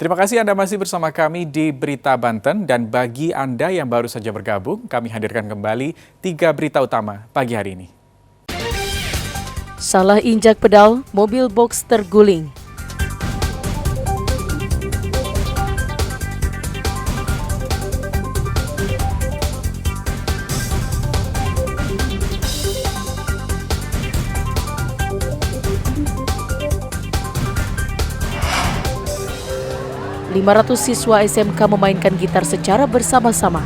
Terima kasih Anda masih bersama kami di Berita Banten, dan bagi Anda yang baru saja bergabung, kami hadirkan kembali 3 berita utama pagi hari ini. Salah injak pedal, mobil box terguling. Lima ratus siswa SMK memainkan gitar secara bersama-sama.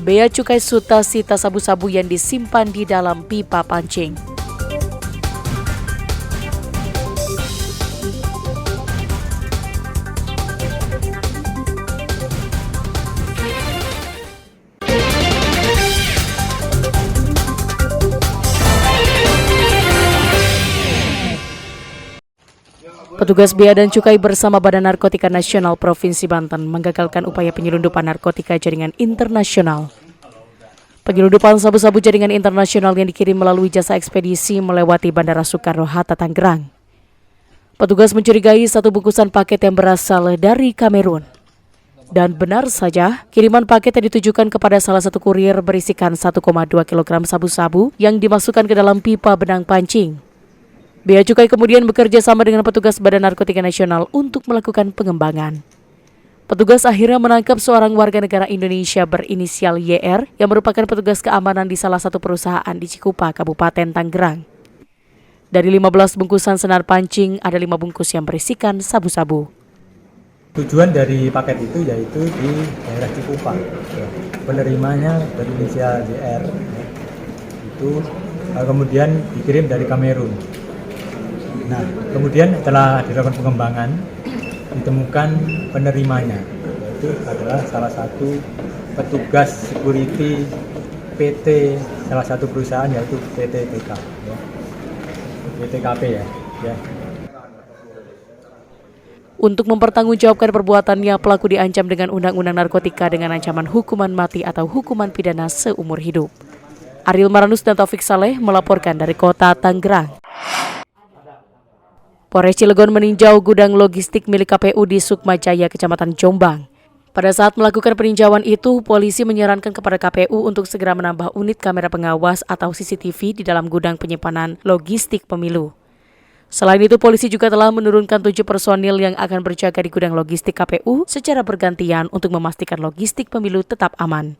Bea Cukai Suta sita sabu-sabu yang disimpan di dalam pipa pancing. Petugas Bea dan Cukai bersama Badan Narkotika Nasional Provinsi Banten menggagalkan upaya penyelundupan narkotika jaringan internasional. Penyelundupan sabu-sabu jaringan internasional yang dikirim melalui jasa ekspedisi melewati Bandara Soekarno-Hatta, Tangerang. Petugas mencurigai satu bungkusan paket yang berasal dari Kamerun. Dan benar saja, kiriman paket yang ditujukan kepada salah satu kurir berisikan 1,2 kg sabu-sabu yang dimasukkan ke dalam pipa benang pancing. Bea Cukai kemudian bekerja sama dengan petugas Badan Narkotika Nasional untuk melakukan pengembangan. Petugas akhirnya menangkap seorang warga negara Indonesia berinisial YR yang merupakan petugas keamanan di salah satu perusahaan di Cikupa, Kabupaten Tangerang. Dari 15 bungkusan senar pancing, ada 5 bungkus yang berisikan sabu-sabu. Tujuan dari paket itu yaitu di daerah Cikupa. Penerimanya berinisial YR. Itu kemudian dikirim dari Kamerun. Nah, kemudian setelah dilakukan pengembangan, ditemukan penerimanya, yaitu adalah salah satu petugas security PT salah satu perusahaan, yaitu PT TK, ya. PTKP ya. Untuk mempertanggungjawabkan perbuatannya, pelaku diancam dengan Undang-Undang Narkotika dengan ancaman hukuman mati atau hukuman pidana seumur hidup. Ariel Maranus dan Taufik Saleh melaporkan dari kota Tangerang. Polres Cilegon meninjau gudang logistik milik KPU di Sukmajaya, Kecamatan Jombang. Pada saat melakukan peninjauan itu, polisi menyarankan kepada KPU untuk segera menambah unit kamera pengawas atau CCTV di dalam gudang penyimpanan logistik pemilu. Selain itu, polisi juga telah menurunkan 7 personil yang akan berjaga di gudang logistik KPU secara bergantian untuk memastikan logistik pemilu tetap aman.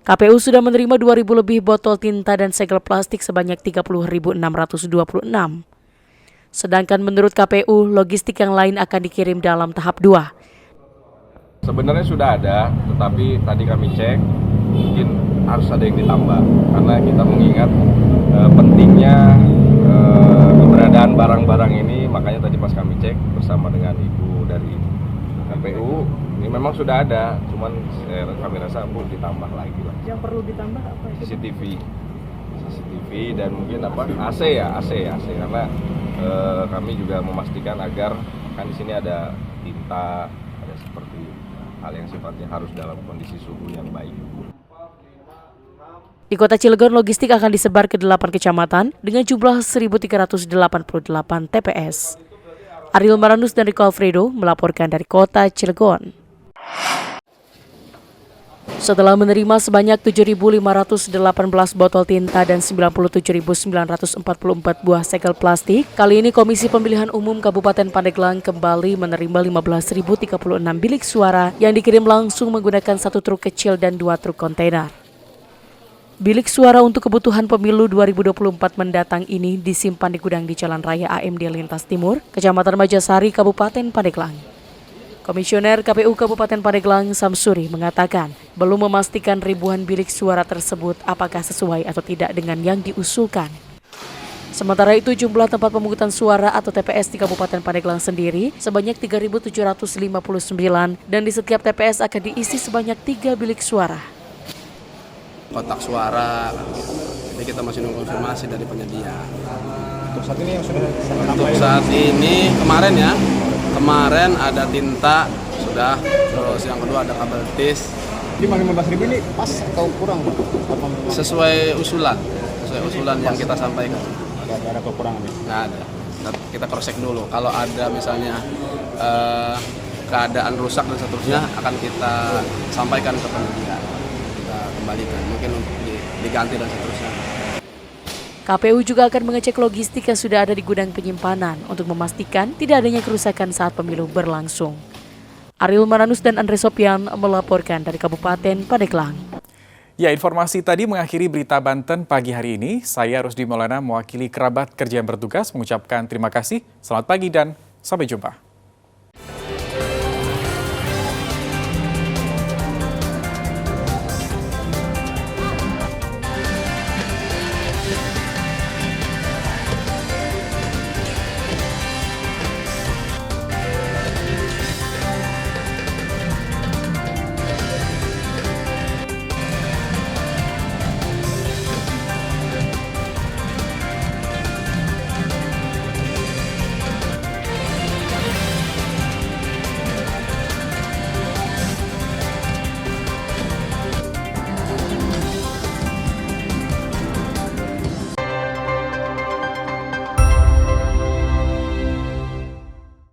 KPU sudah menerima 2.000 lebih botol tinta dan segel plastik sebanyak 30.626. Sedangkan menurut KPU, logistik yang lain akan dikirim dalam tahap 2. Sebenarnya sudah ada, tetapi tadi kami cek, mungkin harus ada yang ditambah. Karena kita mengingat pentingnya keberadaan barang-barang ini, makanya tadi pas kami cek bersama dengan Ibu dari KPU, ini memang sudah ada, cuman kami rasa perlu ditambah lagi lah. Yang perlu ditambah apa? CCTV dan mungkin AC karena kami juga memastikan agar kan di sini ada tinta, ada seperti hal yang sifatnya harus dalam kondisi suhu yang baik. Di Kota Cilegon, logistik akan disebar ke 8 kecamatan dengan jumlah 1.388 TPS. Ariel Maranus dan Rico Alfredo melaporkan dari Kota Cilegon. Setelah menerima sebanyak 7.518 botol tinta dan 97.944 buah segel plastik, kali ini Komisi Pemilihan Umum Kabupaten Pandeglang kembali menerima 15.036 bilik suara yang dikirim langsung menggunakan 1 truk kecil dan 2 truk kontainer. Bilik suara untuk kebutuhan pemilu 2024 mendatang ini disimpan di gudang di Jalan Raya AMD Lintas Timur, Kecamatan Majasari, Kabupaten Pandeglang. Komisioner KPU Kabupaten Pandeglang Samsuri mengatakan belum memastikan ribuan bilik suara tersebut apakah sesuai atau tidak dengan yang diusulkan. Sementara itu jumlah tempat pemungutan suara atau TPS di Kabupaten Pandeglang sendiri sebanyak 3.759 dan di setiap TPS akan diisi sebanyak 3 bilik suara. Kotak suara, jadi kita masih nunggu konfirmasi dari penyedia. Untuk saat ini yang sudah Untuk saat ini kemarin ya Kemarin ada tinta sudah, terus yang kedua ada kabel tis. 15.000 ini pas atau kurang? Sesuai usulan yang kita sampaikan. Ada kekurangan ya? Nggak ada. Kita cross check dulu. Kalau ada misalnya keadaan rusak dan seterusnya akan kita sampaikan ke panitia. Kita kembalikan, mungkin untuk diganti dan seterusnya. KPU juga akan mengecek logistik yang sudah ada di gudang penyimpanan untuk memastikan tidak adanya kerusakan saat pemilu berlangsung. Ariel Maranus dan Andre Sopian melaporkan dari Kabupaten Pandeglang. Ya, informasi tadi mengakhiri berita Banten pagi hari ini. Saya Rusdi Maulana mewakili kerabat kerja yang bertugas mengucapkan terima kasih, selamat pagi dan sampai jumpa.